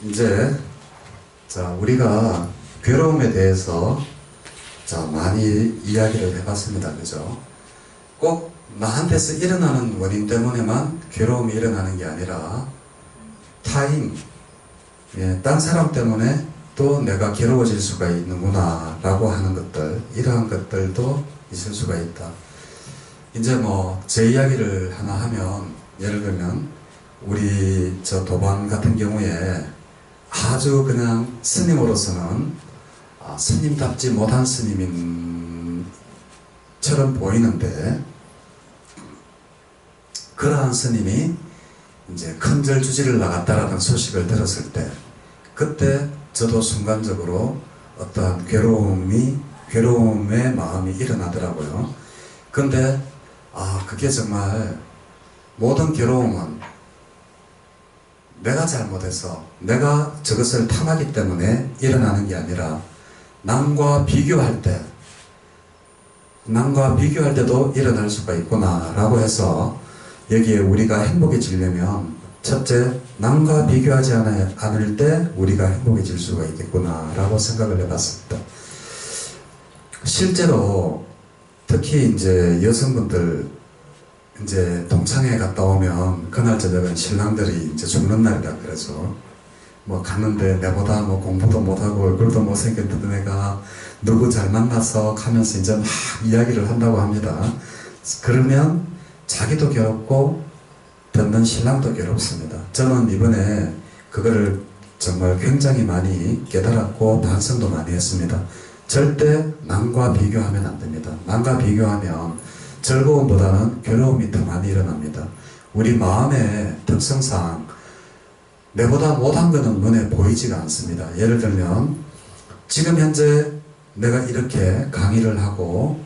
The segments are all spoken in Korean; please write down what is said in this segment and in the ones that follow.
이제 우리가 괴로움에 대해서 많이 이야기를 해봤습니다. 그죠? 꼭 나한테서 일어나는 원인 때문에만 괴로움이 일어나는 게 아니라 타인, 딴 사람 때문에 또 내가 괴로워질 수가 있는구나 라고 하는 것들, 이러한 것들도 있을 수가 있다. 이제 제 이야기를 하나 하면, 예를 들면 우리 도반 같은 경우에 아주 그냥 스님으로서는 스님답지 못한 스님인 처럼 보이는데, 그러한 스님이 이제 큰절 주지를 나갔다라는 소식을 들었을 때, 그때 저도 순간적으로 어떠한 괴로움의 마음이 일어나더라고요. 근데 그게 정말 모든 괴로움은 내가 잘못해서 내가 저것을 탐하기 때문에 일어나는 게 아니라 남과 비교할 때도 일어날 수가 있구나 라고 해서, 여기에 우리가 행복해지려면 첫째, 남과 비교하지 않을 때 우리가 행복해질 수가 있겠구나 라고 생각을 해봤습니다. 실제로 특히 이제 여성분들 이제 동창회 갔다 오면 그날 저녁은 신랑들이 이제 죽는 날이라 그러죠. 갔는데 내보다 공부도 못하고 얼굴도 못생겼던 애가 누구 잘 만나서 하면서 이제 막 이야기를 한다고 합니다. 그러면 자기도 괴롭고 듣는 신랑도 괴롭습니다. 저는 이번에 그거를 정말 굉장히 많이 깨달았고 반성도 많이 했습니다. 절대 남과 비교하면 안 됩니다. 남과 비교하면 즐거움보다는 괴로움이 더 많이 일어납니다. 우리 마음의 특성상 내보다 못한 것은 눈에 보이지가 않습니다. 예를 들면 지금 현재 내가 이렇게 강의를 하고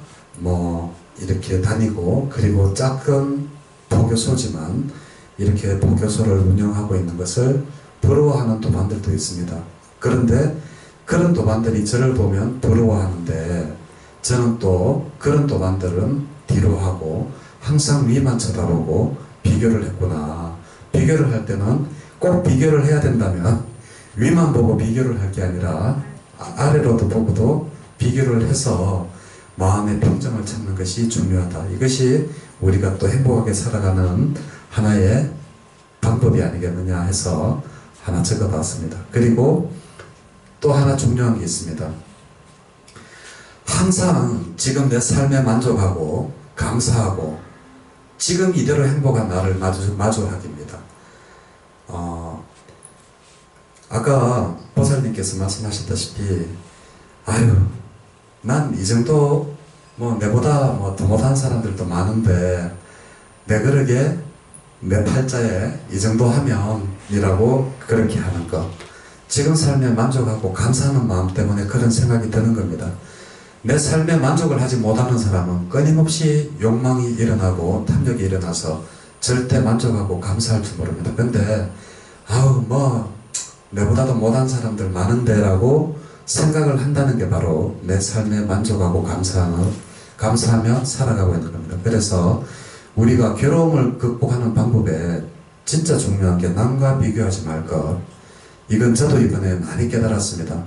이렇게 다니고, 그리고 작은 보교소지만 이렇게 보교소를 운영하고 있는 것을 부러워하는 도반들도 있습니다. 그런데 그런 도반들이 저를 보면 부러워하는데, 저는 또 그런 도반들은 뒤로하고 항상 위만 쳐다보고 비교를 했구나. 비교를 할 때는 꼭 비교를 해야 된다면 위만 보고 비교를 할 게 아니라 아래로도 보고도 비교를 해서 마음의 평정을 찾는 것이 중요하다. 이것이 우리가 또 행복하게 살아가는 하나의 방법이 아니겠느냐 해서 하나 적어봤습니다. 그리고 또 하나 중요한 게 있습니다. 항상 지금 내 삶에 만족하고 감사하고 지금 이대로 행복한 나를 마주하기입니다. 아까 보살님께서 말씀하셨다시피 난 이 정도 내보다 더 못한 사람들도 많은데 내 그러게 내 팔자에 이 정도 하면 이라고 그렇게 하는 것, 지금 삶에 만족하고 감사하는 마음 때문에 그런 생각이 드는 겁니다. 내 삶에 만족을 하지 못하는 사람은 끊임없이 욕망이 일어나고 탐욕이 일어나서 절대 만족하고 감사할 줄 모릅니다. 근데 내보다도 못한 사람들 많은데 라고 생각을 한다는 게 바로 내 삶에 만족하고 감사하며 살아가고 있는 겁니다. 그래서 우리가 괴로움을 극복하는 방법에 진짜 중요한 게 남과 비교하지 말 것. 이건 저도 이번에 많이 깨달았습니다.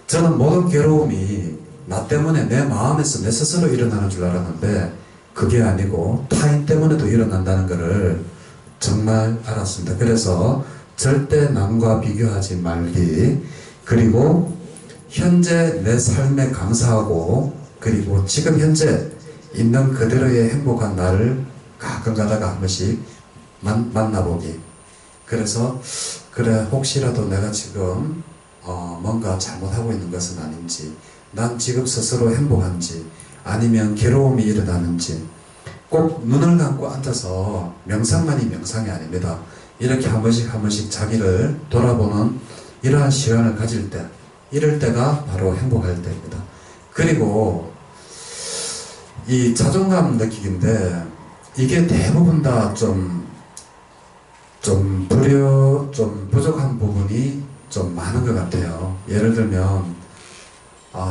저는 모든 괴로움이 나 때문에 내 마음에서 내 스스로 일어나는 줄 알았는데 그게 아니고 타인 때문에도 일어난다는 것을 정말 알았습니다. 그래서 절대 남과 비교하지 말기, 그리고 현재 내 삶에 감사하고, 그리고 지금 현재 있는 그대로의 행복한 나를 가끔 가다가 한 번씩 만나보기. 그래서 그래, 혹시라도 내가 지금 뭔가 잘못하고 있는 것은 아닌지, 난 지금 스스로 행복한지 아니면 괴로움이 일어나는지, 꼭 눈을 감고 앉아서 명상만이 명상이 아닙니다. 이렇게 한 번씩 자기를 돌아보는 이러한 시간을 가질 때, 이럴 때가 바로 행복할 때입니다. 그리고 이 자존감 느끼기인데, 이게 대부분 다 좀 부족한 부분이 좀 많은 것 같아요. 예를 들면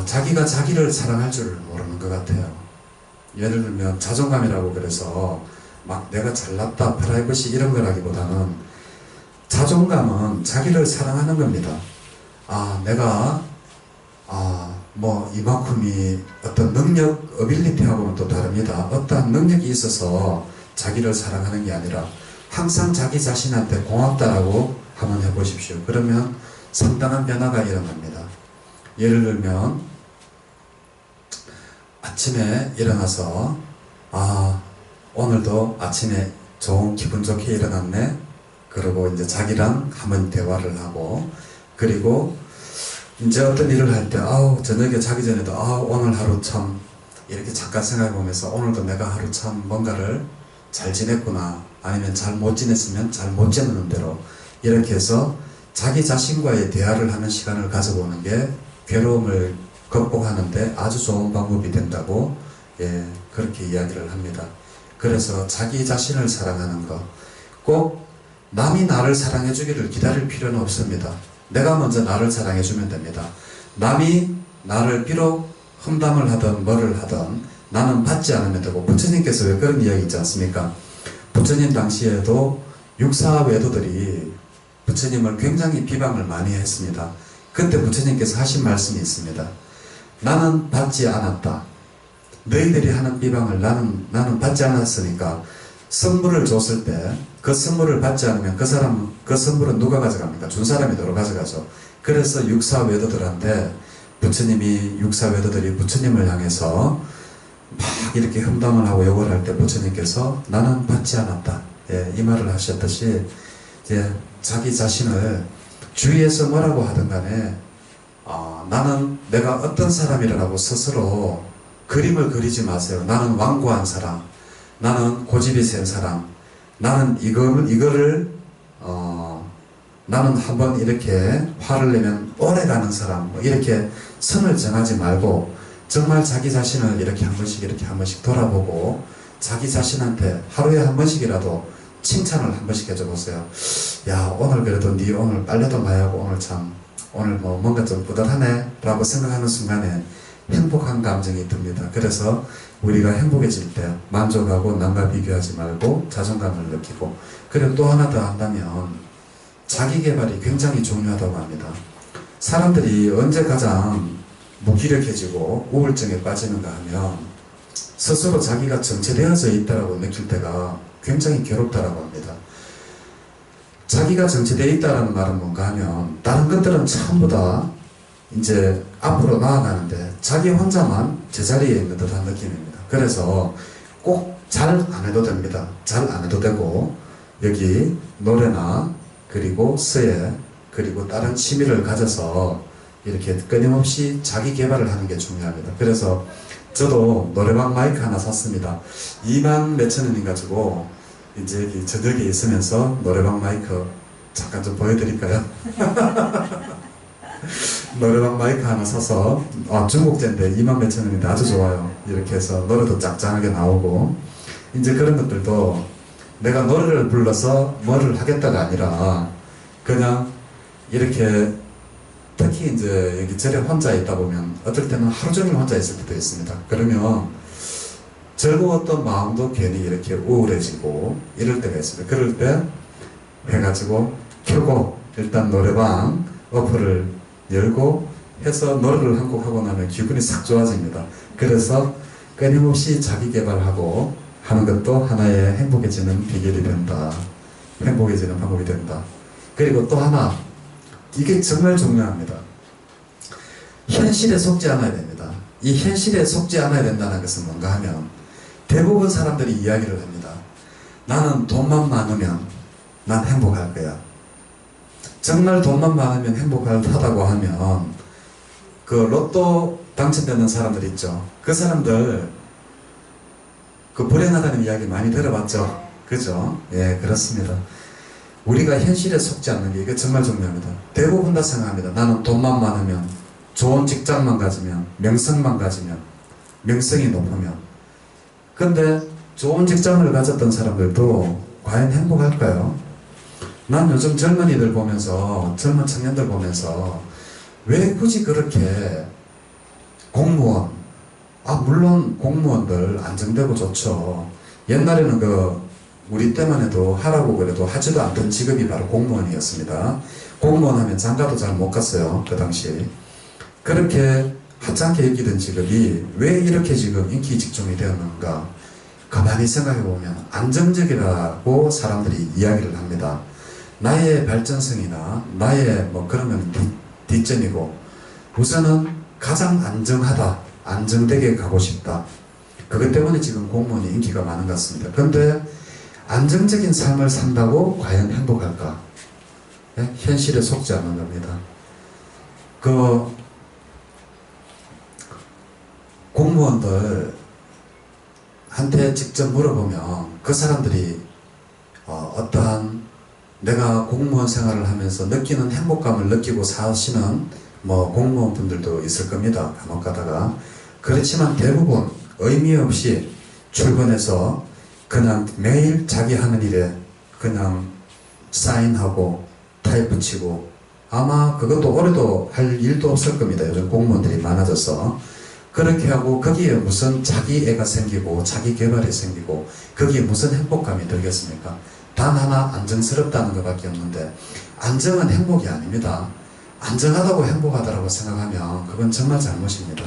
자기가 자기를 사랑할 줄 모르는 것 같아요. 예를 들면 자존감이라고 그래서 막 내가 잘났다, 프라이버시 이런 거라기보다는 자존감은 자기를 사랑하는 겁니다. 아, 내가 뭐 이만큼이 어떤 능력, 어빌리티하고는 또 다릅니다. 어떠한 능력이 있어서 자기를 사랑하는 게 아니라 항상 자기 자신한테 고맙다라고 한번 해보십시오. 그러면 상당한 변화가 일어납니다. 예를 들면 아침에 일어나서 오늘도 아침에 좋은 기분 좋게 일어났네. 그리고 이제 자기랑 한번 대화를 하고, 그리고 이제 어떤 일을 할 때 저녁에 자기 전에도 오늘 하루 참 이렇게 잠깐 생각해 보면서 오늘도 내가 하루 참 뭔가를 잘 지냈구나, 아니면 잘 못 지냈으면 잘 못 지내는 대로 이렇게 해서 자기 자신과의 대화를 하는 시간을 가져보는 게 괴로움을 극복하는데 아주 좋은 방법이 된다고 그렇게 이야기를 합니다. 그래서 자기 자신을 사랑하는 것, 꼭 남이 나를 사랑해 주기를 기다릴 필요는 없습니다. 내가 먼저 나를 사랑해 주면 됩니다. 남이 나를 비록 험담을 하든 뭐를 하든 나는 받지 않으면 되고, 부처님께서 왜 그런 이야기 있지 않습니까? 부처님 당시에도 육사 외도들이 부처님을 굉장히 비방을 많이 했습니다. 그때 부처님께서 하신 말씀이 있습니다. 나는 받지 않았다. 너희들이 하는 비방을 나는 받지 않았으니까 선물을 줬을 때 그 선물을 받지 않으면 그 선물은 누가 가져갑니까? 준 사람이 도로 가져가죠. 그래서 육사 외도들한테 부처님이, 육사 외도들이 부처님을 향해서 막 이렇게 험담을 하고 욕을 할 때 부처님께서 나는 받지 않았다, 이 말을 하셨듯이 자기 자신을 주위에서 뭐라고 하든 간에 나는 내가 어떤 사람이라고 스스로 그림을 그리지 마세요. 나는 완고한 사람, 나는 고집이 센 사람, 나는 이거를 나는 한번 이렇게 화를 내면 오래 가는 사람, 이렇게 선을 정하지 말고 정말 자기 자신을 이렇게 한 번씩 돌아보고 자기 자신한테 하루에 한 번씩이라도 칭찬을 한 번씩 해줘 보세요. 야, 오늘 그래도 네 오늘 빨래도 많이 하고 오늘 뭐 뭔가 좀 뿌듯하네 라고 생각하는 순간에 행복한 감정이 듭니다. 그래서 우리가 행복해질 때 만족하고 남과 비교하지 말고 자존감을 느끼고, 그리고 또 하나 더 한다면 자기 개발이 굉장히 중요하다고 합니다. 사람들이 언제 가장 무기력해지고 우울증에 빠지는가 하면 스스로 자기가 정체되어져 있다고 느낄 때가 굉장히 괴롭다라고 합니다. 자기가 정체되어 있다는 말은 뭔가 하면 다른 것들은 전부 다 이제 앞으로 나아가는데 자기 혼자만 제자리에 있는 듯한 느낌입니다. 그래서 꼭 잘 안 해도 됩니다. 잘 안 해도 되고, 여기 노래나 그리고 서예 그리고 다른 취미를 가져서 이렇게 끊임없이 자기 개발을 하는 게 중요합니다. 그래서 저도 노래방 마이크 하나 샀습니다. 2만 몇천 원인 가지고 이제 여기 저녁에 있으면서 노래방 마이크 잠깐 좀 보여드릴까요? 노래방 마이크 하나 사서 중국제인데 2만 몇천 원인데 아주 좋아요. 이렇게 해서 노래도 짱짱하게 나오고, 이제 그런 것들도 내가 노래를 불러서 뭐를 하겠다가 아니라 그냥 이렇게, 특히 이제 여기 절에 혼자 있다 보면 어떨 때는 하루 종일 혼자 있을 때도 있습니다. 그러면 즐거웠던 마음도 괜히 이렇게 우울해지고 이럴 때가 있습니다. 그럴 때 해가지고 켜고 일단 노래방 어플을 열고 해서 노래를 한 곡 하고 나면 기분이 싹 좋아집니다. 그래서 끊임없이 자기 개발하고 하는 것도 하나의 행복해지는 비결이 된다. 행복해지는 방법이 된다. 그리고 또 하나, 이게 정말 중요합니다. 현실에 속지 않아야 됩니다. 이 현실에 속지 않아야 된다는 것은 뭔가 하면 대부분 사람들이 이야기를 합니다. 나는 돈만 많으면 난 행복할 거야. 정말 돈만 많으면 행복하다고 하면 그 로또 당첨되는 사람들 있죠. 그 사람들 그 불행하다는 이야기 많이 들어봤죠. 그죠? 예, 그렇습니다. 우리가 현실에 속지 않는 게 이게 정말 중요합니다. 대부분 다 생각합니다. 나는 돈만 많으면, 좋은 직장만 가지면, 명성만 가지면, 명성이 높으면. 근데 좋은 직장을 가졌던 사람들도 과연 행복할까요? 난 요즘 젊은이들 보면서, 젊은 청년들 보면서 왜 굳이 그렇게 물론 공무원들 안정되고 좋죠. 옛날에는 우리 때만 해도 하라고 그래도 하지도 않던 직업이 바로 공무원이었습니다. 공무원 하면 장가도 잘 못 갔어요. 그 당시. 그렇게 하찮게 여기던 직업이 왜 이렇게 지금 인기 직종이 되었는가? 가만히 생각해보면 안정적이라고 사람들이 이야기를 합니다. 나의 발전성이나 나의 뭐 그러면 뒷전이고 우선은 가장 안정하다, 안정되게 가고 싶다. 그것 때문에 지금 공무원이 인기가 많은 것 같습니다. 그런데 안정적인 삶을 산다고 과연 행복할까? 네? 현실에 속지 않는 겁니다. 공무원들한테 직접 물어보면 그 사람들이 어떠한 내가 공무원 생활을 하면서 느끼는 행복감을 느끼고 사시는 뭐 공무원 분들도 있을 겁니다. 간혹 가다가. 그렇지만 대부분 의미 없이 출근해서 그냥 매일 자기 하는 일에 그냥 사인하고 타입 붙이고 아마 그것도 올해도 할 일도 없을 겁니다. 요즘 공무원들이 많아져서. 그렇게 하고 거기에 무슨 자기 애가 생기고 자기 개발이 생기고 거기에 무슨 행복감이 들겠습니까? 단 하나 안정스럽다는 것밖에 없는데 안정은 행복이 아닙니다. 안정하다고 행복하다고 생각하면 그건 정말 잘못입니다.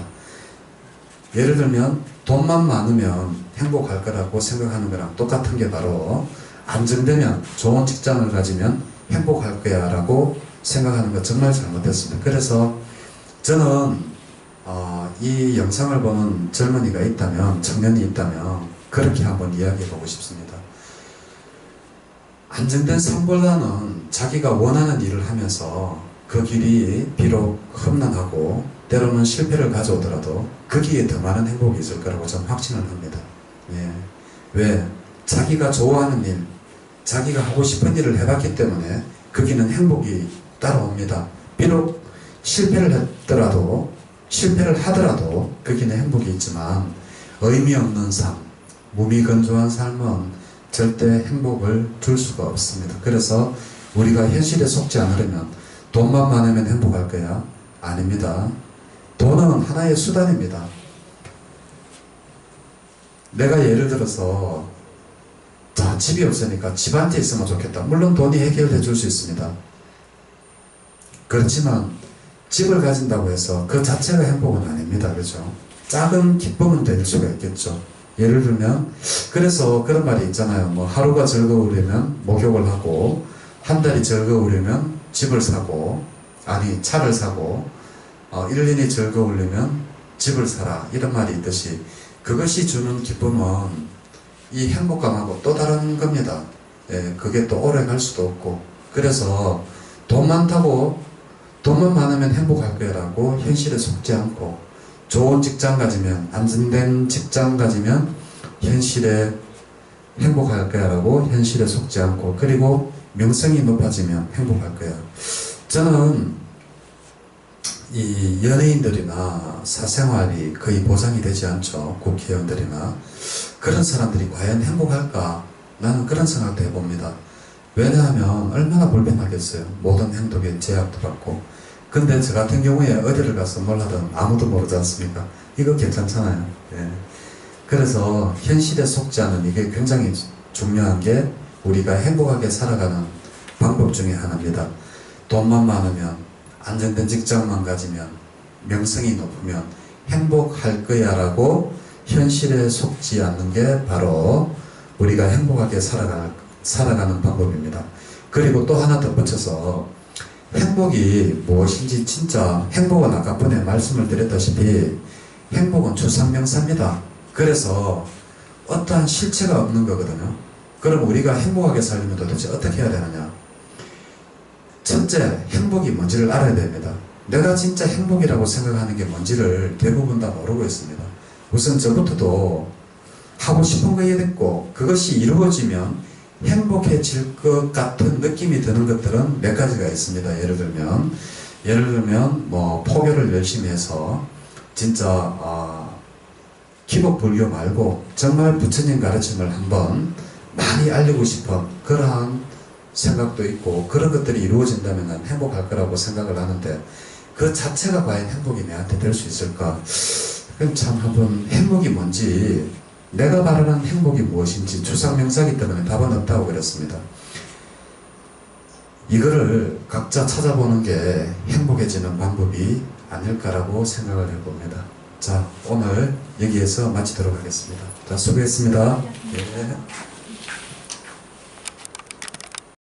예를 들면 돈만 많으면 행복할 거라고 생각하는 거랑 똑같은 게 바로 안정되면 좋은 직장을 가지면 행복할 거야 라고 생각하는 거 정말 잘못됐습니다. 그래서 저는 이 영상을 보는 젊은이가 있다면, 청년이 있다면 그렇게 한번 이야기해 보고 싶습니다. 안정된 삶보다는 자기가 원하는 일을 하면서 그 길이 비록 험난하고 때로는 실패를 가져오더라도 거기에 더 많은 행복이 있을 거라고 저는 확신을 합니다. 예. 왜? 자기가 좋아하는 일, 자기가 하고 싶은 일을 해봤기 때문에 거기는 행복이 따라옵니다. 비록 실패를 하더라도 거기는 행복이 있지만 의미 없는 삶, 무미건조한 삶은 절대 행복을 줄 수가 없습니다. 그래서 우리가 현실에 속지 않으려면 돈만 많으면 행복할 거야? 아닙니다. 돈은 하나의 수단입니다. 내가 예를 들어서 자, 집이 없으니까 집 한 채 있으면 좋겠다. 물론 돈이 해결해 줄 수 있습니다. 그렇지만 집을 가진다고 해서 그 자체가 행복은 아닙니다. 그죠? 작은 기쁨은 될 수가 있겠죠. 예를 들면 그래서 그런 말이 있잖아요. 뭐 하루가 즐거우려면 목욕을 하고 한 달이 즐거우려면 집을 사고 차를 사고 1년이 즐거우려면 집을 사라 이런 말이 있듯이 그것이 주는 기쁨은 이 행복감하고 또 다른 겁니다. 예, 그게 또 오래 갈 수도 없고 그래서 돈만 많으면 행복할 거라고 현실에 속지 않고 좋은 직장 가지면 안정된 직장 가지면 현실에 행복할 거라고 현실에 속지 않고 그리고 명성이 높아지면 행복할 거야. 저는 이 연예인들이나 사생활이 거의 보장이 되지 않죠. 국회의원들이나 그런 사람들이 과연 행복할까? 나는 그런 생각도 해봅니다. 왜냐하면 얼마나 불편하겠어요. 모든 행동에 제약도 받고. 근데 저 같은 경우에 어디를 가서 뭘 하든 아무도 모르지 않습니까? 이거 괜찮잖아요. 예. 그래서 현실에 속지 않은 이게 굉장히 중요한 게 우리가 행복하게 살아가는 방법 중에 하나입니다. 돈만 많으면 안정된 직장만 가지면 명성이 높으면 행복할 거야 라고 현실에 속지 않는 게 바로 우리가 행복하게 살아가는 방법입니다. 그리고 또 하나 덧붙여서 행복이 무엇인지 진짜 행복은 아까 전에 말씀을 드렸다시피 행복은 추상명사입니다. 그래서 어떠한 실체가 없는 거거든요. 그럼 우리가 행복하게 살려면 도대체 어떻게 해야 되느냐? 첫째, 행복이 뭔지를 알아야 됩니다. 내가 진짜 행복이라고 생각하는 게 뭔지를 대부분 다 모르고 있습니다. 우선 저부터도 하고 싶은 거 했고 그것이 이루어지면 행복해질 것 같은 느낌이 드는 것들은 몇 가지가 있습니다. 예를 들면 뭐 포교를 열심히 해서 진짜 기복 불교 말고 정말 부처님 가르침을 한번 많이 알리고 싶은 그러한 생각도 있고 그런 것들이 이루어진다면 난 행복할 거라고 생각을 하는데 그 자체가 과연 행복이 내한테 될 수 있을까? 그럼 참 한번 행복이 뭔지 내가 바라는 행복이 무엇인지 추상명사이기 때문에 답은 없다고 그랬습니다. 이거를 각자 찾아보는 게 행복해지는 방법이 아닐까라고 생각을 해봅니다. 자, 오늘 여기에서 마치도록 하겠습니다. 자, 수고했습니다. 예.